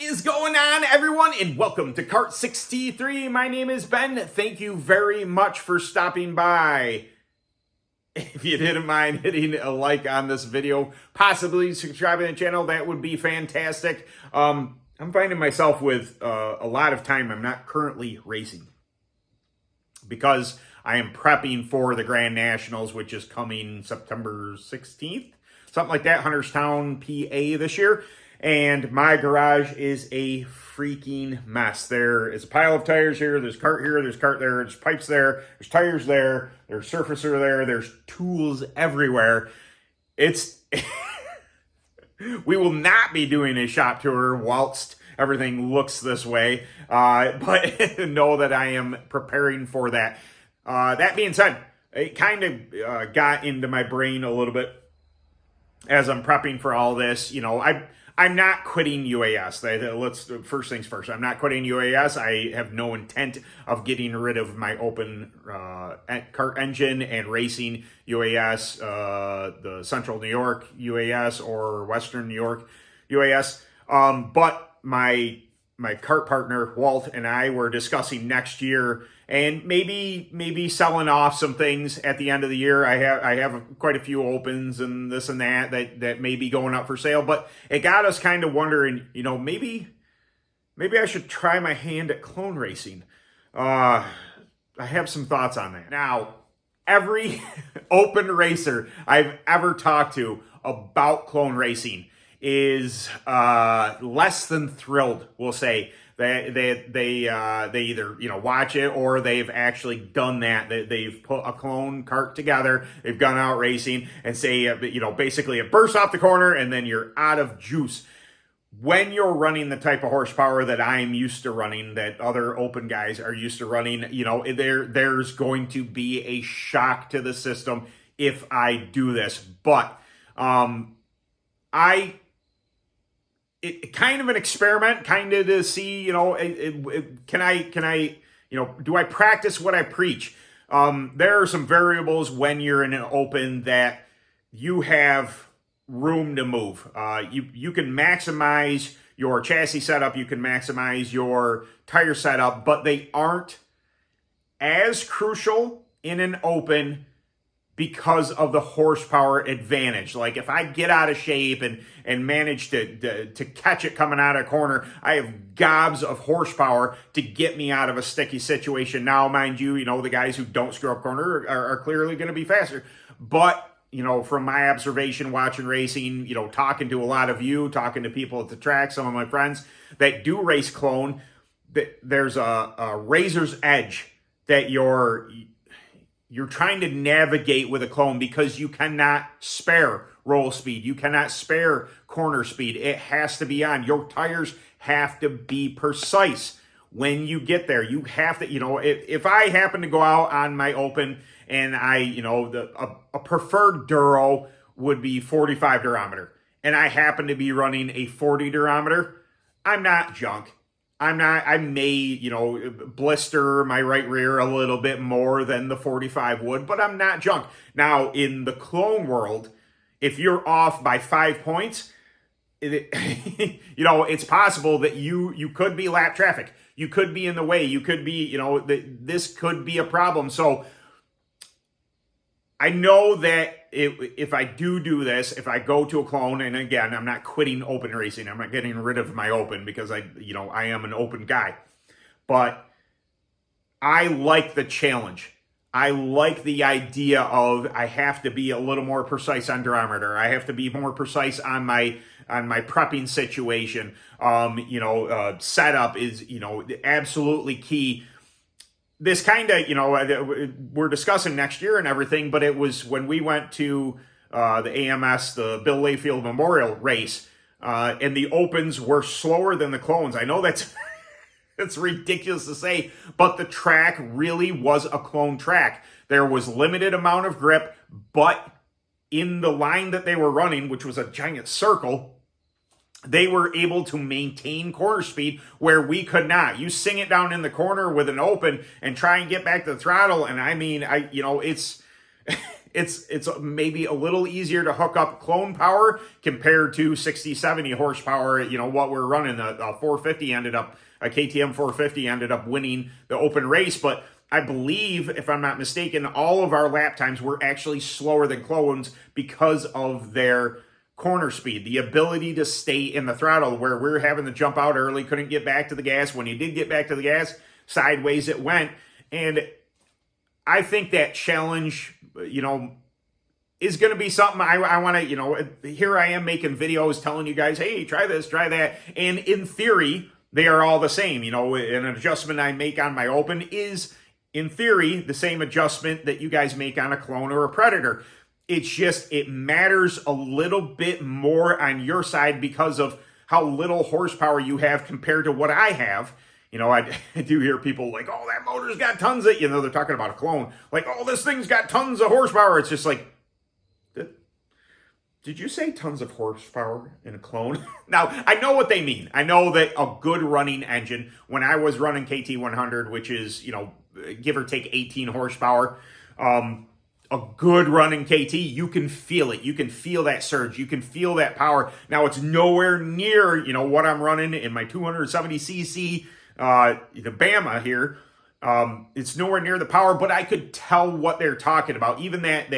is going on, everyone, and welcome to Kart 63. My name is Ben. Thank you very much for stopping by. If you didn't mind hitting a like on this video, possibly subscribing to the channel, that would be fantastic. I'm finding myself with a lot of time. I'm not currently racing because I am prepping for the Grand Nationals, which is coming September 16th, something like that, Hunterstown, PA this year. And my garage is a freaking mess. There is a pile of tires here. There's cart here. There's cart there. There's pipes there. There's tires there. There's surfacer there. There's tools everywhere. It's... We will not be doing a shop tour whilst everything looks this way. But know that I am preparing for that. That being said, it kind of got into my brain a little bit as I'm prepping for all this. You know, I'm not quitting UAS. Let's first things first. I'm not quitting UAS. I have no intent of getting rid of my open kart engine and racing UAS, the Central New York UAS or Western New York UAS. But my kart partner Walt and I were discussing next year and maybe selling off some things at the end of the year. I have quite a few opens and this and that may be going up for sale, but it got us kind of wondering, you know, maybe I should try my hand at clone racing. I have some thoughts on that. Now, every open racer I've ever talked to about clone racing is less than thrilled, we'll say. They either, you know, watch it or they've actually done that. They've put a clone kart together. They've gone out racing and say, you know, basically it bursts off the corner and then you're out of juice. When you're running the type of horsepower that I'm used to running, that other open guys are used to running, you know, there's going to be a shock to the system if I do this. But It kind of an experiment, kind of to see, you know, can I, you know, do I practice what I preach? There are some variables when you're in an open that you have room to move. You can maximize your chassis setup, you can maximize your tire setup, but they aren't as crucial in an open because of the horsepower advantage. Like if I get out of shape and manage to catch it coming out of a corner, I have gobs of horsepower to get me out of a sticky situation. Now, mind you, you know, the guys who don't screw up corner are clearly going to be faster. But, you know, from my observation, watching racing, you know, talking to a lot of you, talking to people at the track, some of my friends that do race clone, there's a razor's edge that you're trying to navigate with a clone because you cannot spare roll speed. You cannot spare corner speed. It has to be on. Your tires have to be precise when you get there. You have to, you know, if I happen to go out on my open and I, you know, a preferred Duro would be 45 durometer and I happen to be running a 40 durometer, I'm not junk. I may, you know, blister my right rear a little bit more than the 45 would, but I'm not junk. Now, in the clone world, if you're off by 5 points, you know, it's possible that you could be lap traffic. You could be in the way. You could be, you know, this could be a problem. So I know that if I do this, if I go to a clone, and again, I'm not quitting open racing. I'm not getting rid of my open because I am an open guy. But I like the challenge. I like the idea of I have to be a little more precise on durometer. I have to be more precise on my prepping situation. Setup is, you know, absolutely key. This kind of, you know, we're discussing next year and everything, but it was when we went to the AMS, the Bill Layfield Memorial race, and the opens were slower than the clones. I know that's it's ridiculous to say, but the track really was a clone track. There was limited amount of grip, but in the line that they were running, which was a giant circle, they were able to maintain corner speed where we could not. You sing it down in the corner with an open and try and get back to the throttle. And I mean, it's It's maybe a little easier to hook up clone power compared to 60, 70 horsepower. You know, what we're running, the 450 ended up, a KTM 450 ended up winning the open race. But I believe, if I'm not mistaken, all of our lap times were actually slower than clones because of their corner speed, the ability to stay in the throttle, where we're having to jump out early, couldn't get back to the gas. When you did get back to the gas, sideways it went. And I think that challenge, you know, is going to be something I want to, you know, here I am making videos telling you guys, hey, try this, try that. And in theory, they are all the same. You know, an adjustment I make on my open is, in theory, the same adjustment that you guys make on a clone or a Predator. It's just, it matters a little bit more on your side because of how little horsepower you have compared to what I have. You know, I do hear people like, oh, that motor's got tons of, you know, they're talking about a clone. Like, oh, this thing's got tons of horsepower. It's just like, did you say tons of horsepower in a clone? Now, I know what they mean. I know that a good running engine, when I was running KT100, which is, you know, give or take 18 horsepower, a good running KT, you can feel it. You can feel that surge. You can feel that power. Now, it's nowhere near, you know, what I'm running in my 270cc, the Bama here. It's nowhere near the power, but I could tell what they're talking about. Even that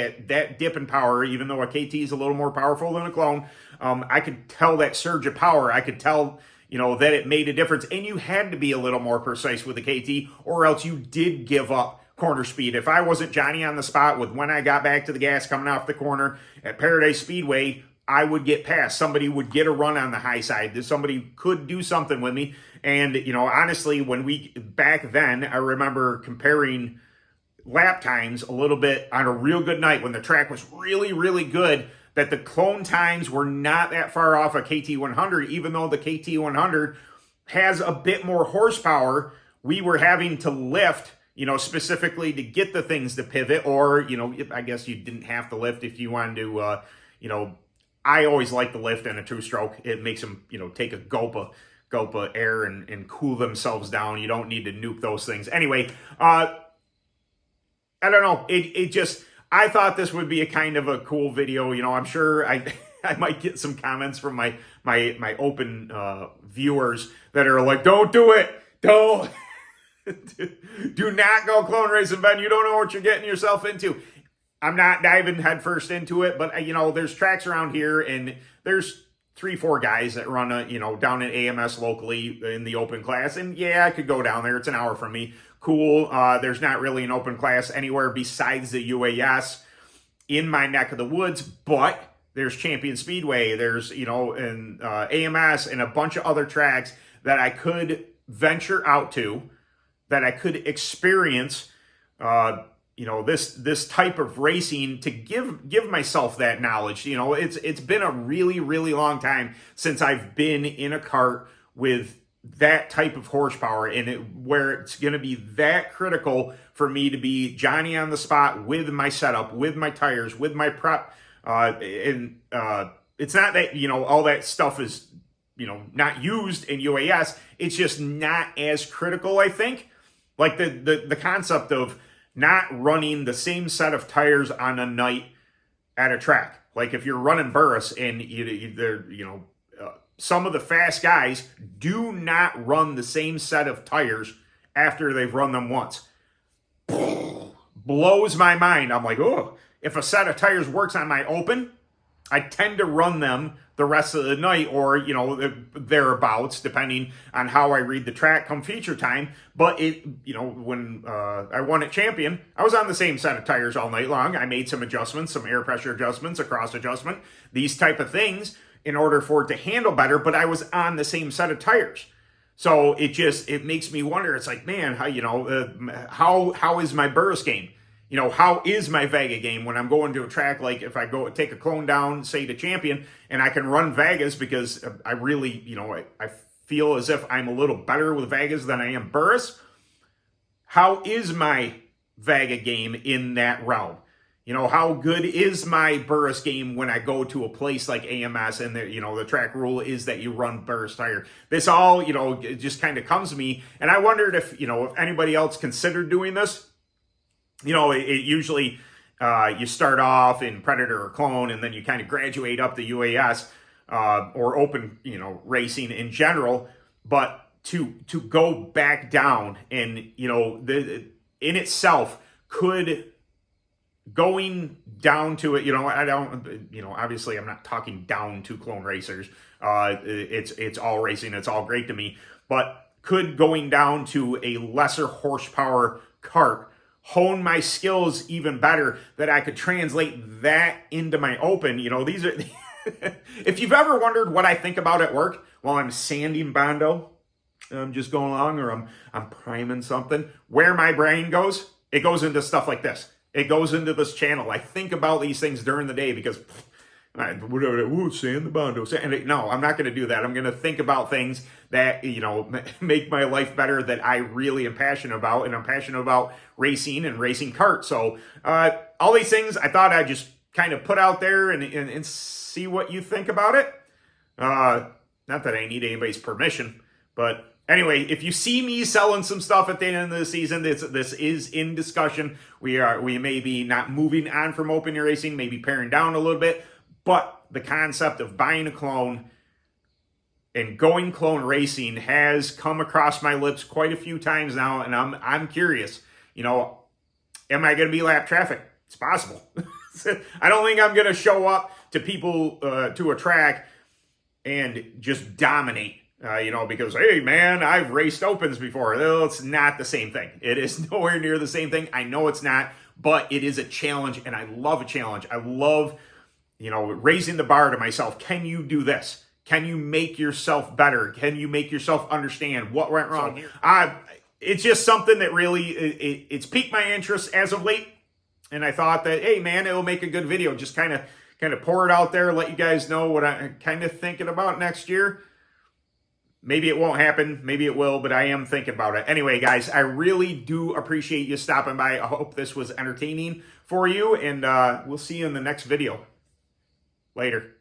dip in power, even though a KT is a little more powerful than a clone, I could tell that surge of power. I could tell, you know, that it made a difference. And you had to be a little more precise with the KT, or else you did give up corner speed. If I wasn't Johnny on the spot with when I got back to the gas coming off the corner at Paradise Speedway, I would get past. Somebody would get a run on the high side. Somebody could do something with me. And, you know, honestly, back then, I remember comparing lap times a little bit on a real good night when the track was really, really good, that the clone times were not that far off a KT100, even though the KT100 has a bit more horsepower. We were having to lift, you know, specifically to get the things to pivot, or, you know, I guess you didn't have to lift if you wanted to, you know, I always like the lift in a two-stroke. It makes them, you know, take a gulp of air and cool themselves down. You don't need to nuke those things. Anyway, I don't know. It just, I thought this would be a kind of a cool video. You know, I'm sure I might get some comments from my open viewers that are like, don't do it. Don't. Do not go clone racing, Ben. You don't know what you're getting yourself into. I'm not diving headfirst into it, but, you know, there's tracks around here, and there's 3-4 guys that run, you know, down at AMS locally in the open class. And yeah, I could go down there. It's an hour from me. Cool. There's not really an open class anywhere besides the UAS in my neck of the woods, but there's Champion Speedway. There's, you know, and AMS and a bunch of other tracks that I could venture out to, that I could experience, you know, this type of racing, to give myself that knowledge. You know, it's been a really, really long time since I've been in a kart with that type of horsepower, and where it's going to be that critical for me to be Johnny on the spot with my setup, with my tires, with my prep. It's not that, you know, all that stuff is, you know, not used in UAS. It's just not as critical, I think. Like the concept of not running the same set of tires on a night at a track. Like if you're running Burris, and some of the fast guys do not run the same set of tires after they've run them once. Blows my mind. I'm like, oh, if a set of tires works on my open, I tend to run them the rest of the night, or, you know, thereabouts, depending on how I read the track come feature time. But you know, when I won at Champion, I was on the same set of tires all night long. I made some adjustments, some air pressure adjustments, a cross adjustment, these type of things in order for it to handle better, but I was on the same set of tires. So it makes me wonder. It's like, man, how, you know, how is my Burris game? You know, how is my Vega game when I'm going to a track? Like if I go take a clone down, say to Champion, and I can run Vegas because I really, you know, I feel as if I'm a little better with Vegas than I am Burris. How is my Vega game in that realm? You know, how good is my Burris game when I go to a place like AMS, and the, you know, the track rule is that you run Burris tire? This all, you know, it just kind of comes to me, and I wondered if, you know, if anybody else considered doing this. You know, it usually, You start off in Predator or Clone, and then you kind of graduate up to UAS or open, racing in general. But to go back down, and in itself, could going down to it, I don't, obviously I'm not talking down to clone racers. It's all racing. It's all great to me. But could going down to a lesser horsepower kart hone my skills even better, that I could translate that into my open? These are, if you've ever wondered what I think about at work while I'm sanding Bondo, I'm just going along, or I'm priming something, where my brain goes, it goes into stuff like this. It goes into this channel. I think about these things during the day because, sand the Bondo. No, I'm not going to do that. I'm going to think about things that, make my life better, that I really am passionate about. And I'm passionate about racing and racing kart. So all these things I thought I'd just kind of put out there and see what you think about it. Not that I need anybody's permission, but anyway, if you see me selling some stuff at the end of the season, this is in discussion. We may be not moving on from open air racing, maybe paring down a little bit, but the concept of buying a clone and going clone racing has come across my lips quite a few times now, and I'm curious. Am I going to be lap traffic? It's possible. I don't think I'm going to show up to people to a track and just dominate. Because, hey, man, I've raced opens before. Well, it's not the same thing. It is nowhere near the same thing. I know it's not, but it is a challenge, and I love a challenge. I love, raising the bar to myself. Can you do this? Can you make yourself better? Can you make yourself understand what went wrong? It's just something that really, it's piqued my interest as of late, and I thought that, hey, man, it'll make a good video. Just kind of pour it out there, let you guys know what I'm kind of thinking about next year. Maybe it won't happen. Maybe it will, but I am thinking about it. Anyway, guys, I really do appreciate you stopping by. I hope this was entertaining for you, and we'll see you in the next video. Later.